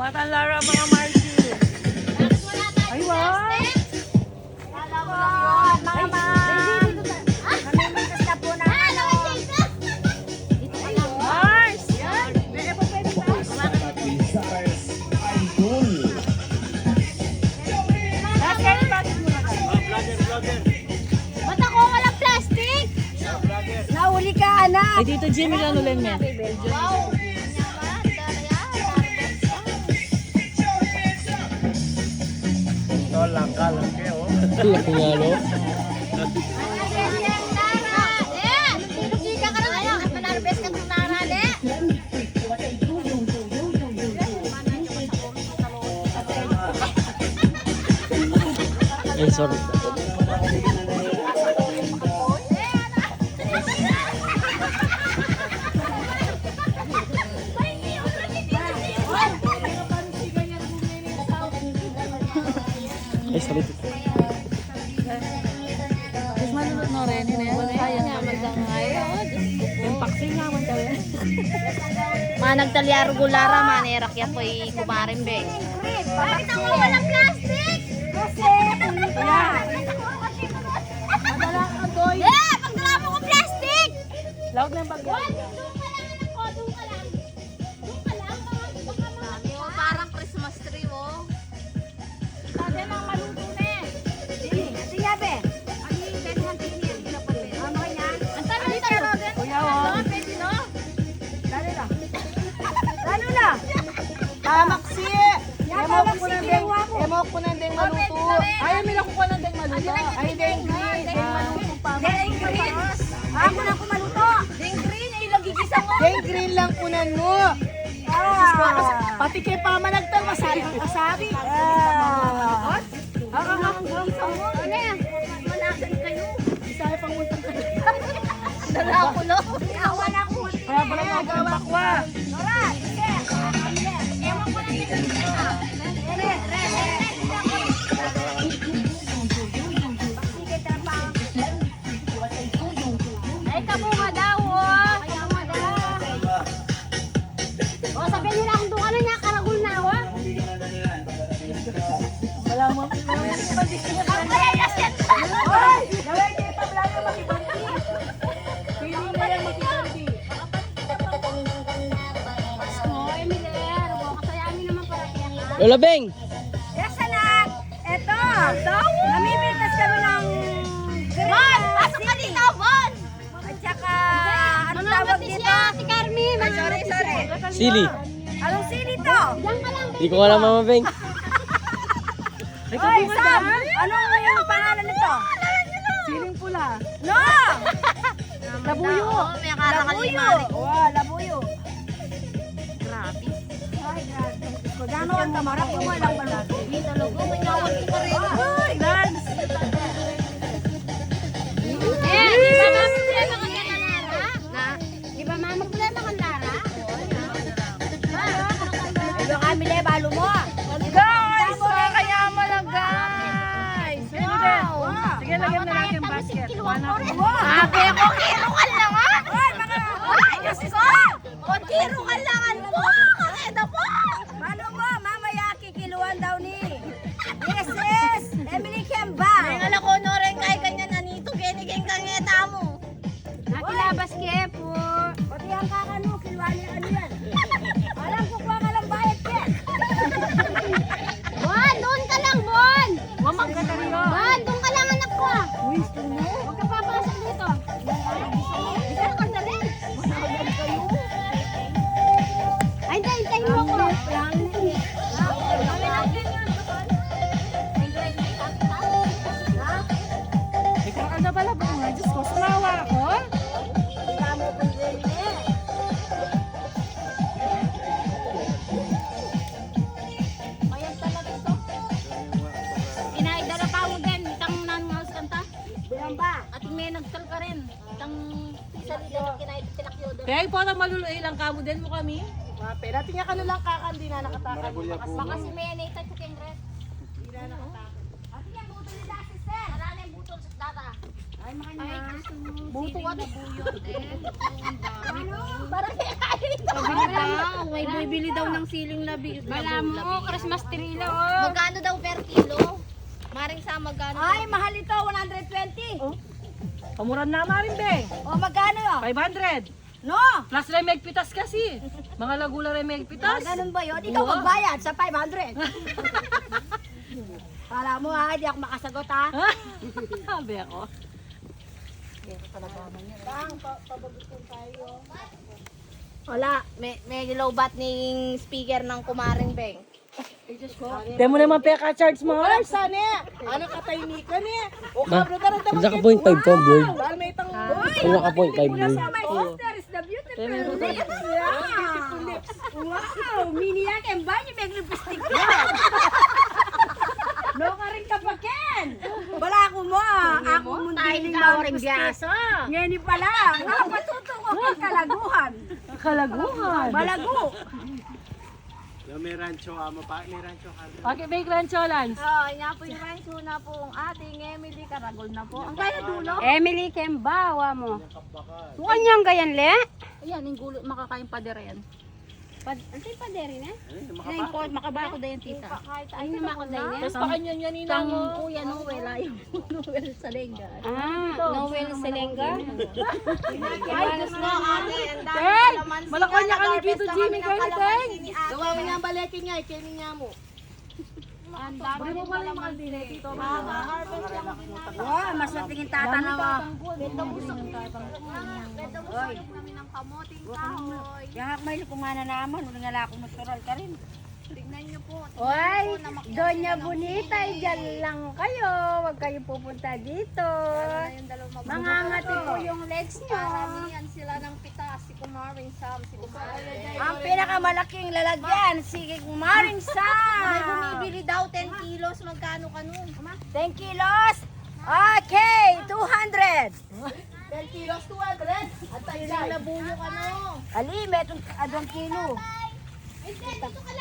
Batang Lara, mga Marcy. Ay, wow. Nauli ka, anak. Ay, Tito Jimmy, ano lang yan? Wow. Laki nga, no? Ay, sorry. Ay, sorry. Mas malulot na rin, yun eh. Sayang naman daw ngayon. Yung paksi nga man daw yan. Managtalyaro gulara, manerak ya ko'y kumarin, be. Bakit ako walang plastic? Kasi, pulit ka. Madala ka, Doy. Eh, pagdala mo ko plastic! Lawag na yung bagay. Doon ka lang. Sabi mo, parang Christmas tree, oh. Sabi ng maluto na eh. Sige, be. Kuya, oh. Maksi! Emok ko na din maluto. Ay, may nakukuha ng deng maluto. Ay, deng green. Deng maluto pa. Deng green. Ako na ko maluto. Deng green, ay lagigisa mo. Deng green lang kunan mo. Pati kay Pama nagtal, masari ang kasabi. Ano yan? Managan kayo. Isaya pang untang kayo. Dala ako, no? Awan ako. Kaya pala mga bakwa. Nora, sige. Emok ko na din. Ay, kabunga daw, oh. Kabunga daw. O, sabihin nila kung doon ka na niya, karagul na, oh. Wala mo. Ay, asin! Ay! Gawin kayo pablayo makibandi. Piling na yan makibandi. Oh, Emiler. Oh, kasayamin naman para kaya ka. Lola Beng! Yes, anak! Eto! Namimitas kami ng Bon! Pasok ka dito, Bon! At saka, ano tawag dito? Si Carmi! Sorry. Sili. Anong sili to? Diyan ka lang. Hindi ko alam, Mama Beng. Hoy, Sam! Anong yung pangalan nito? Siling pula. No! Labuyo. May labuyo. Wow, labuyo. Grabe. Ay, grabe. Kudano ang kamara kung walang maluto. Dito, logo. May nawag ko rin. Ay, Lance. Di ba mama problema kang Lara? Ito kami le, balo mo. Guys, mga kayaman lang, guys. Sige din. Sige, lagyan na natin yung basket. Sabi ko, kirukan lang ha? Ay, Diyos ko! O, kirukan lang po! Kakeda po! Balo mo, mamaya kikiluan daw ni Mrs. Emily Kemba. Ang ala ko, Noren, kay ganyan nanito, kiniging kangeta mo. Nakilabas ke po. Pati ang kakano, kilwali ano yan. Alam ko pa ka lang bayad ke. Bon, doon ka lang, Bon! Mamang ka talaga. Bon, doon ka lang anak ko. Huwag ka papasok dito. Ika na kang dali. Ay, hintayin mo ako. Ikaw ka na pala ba mga Diyos ko? Sumawa ako? Inaidala pa mo din, itang nangaus kanta. At may nagtal ka rin. Itang isa nila na kinakyo doon. Kaya po na maluluay lang kamo din mo kami. Pera, tingnan ka na lang kakandi na nakatakan. Baka si Menay tayo sa Kingret. At yan, butol nila, sister. Marami ang butol sa data. Ay, buto ka na buyo. Ano? Parang kaya ito. Sabi na ba? may bibili daw ng siling labi. Bala mo, Christmas tree lang, oh. Magkano daw per kilo? Maring sa magkano? Ay, mahal ito, 120. Pamuran na marin, Beng. O, magkano yun? 500. No! Plus remeg pitas kasi. Mga lagula remeg pitas. Ganun ba yun? Ikaw magbayad sa 500. Kala mo ha, hindi ako makasagot ha. Sabi ako. Wala, may lobat ning speaker ng kumaring Beng. Demo naman peka charge mo. Ano katahimikan eh? Ba? Kung ka point 5 to, bird. may itang Kung ka point 5, bird. My sister is the beautiful lips. Wow, mini yan. Kaya ba niyo may lipstick na? No ka rin kapaken. Wala ako mo. Ako mo dining mga lipstick. Ngayon pala. Patuto ko kay kalaguhan. Kalaguhan. Balago. May rancho amo pa, may rancho ka. Okay, may rancho Lance. Nga po yung rancho na po ang ating Emily Karagol na po. Ang kaya dulo? Emily Kembawa mo. Tukan niyang gayan, le? Ayan, yung gulo, makakain pa din yan. Ano yung paderi na? Makapa. Po, makabako na yung tita. Ayun yung makabako na yan. Tapos pa kanya niya ninang mo. Kuya Noel, ayaw Noel Salenga. Noel Salenga? Iwanas na ate, ang dami Hey! kalamansi. Malakon niya kami dito, Jimmy, kayo, Teng. Gawa mo niya ang baletin niya, ikinin niya mo. Ang dami mo pala yung mga dito. Wow, mas natingin tata na mo. Beto busog. Beto busog namin ng kamoting kahoy. Yang may lukumana naman, wala nga akong natural ka rin. Tingnan niyo po. Oy, Doña Bonita, dyan lang kayo. Huwag kayo pupunta dito. Mangangati po yung legs nyo. Karamihan sila ng pitas, si Kumaring Sam, si Kumaring. Ang pinakamalaking lalagyan, si Maring May Sam. bumibili daw 10 kilos, magkano ka nun? 10 kilos. Okay, 200. 10 kilos, 200. At tayo lang nabuyo ka no. Ali, metong 2 kilo.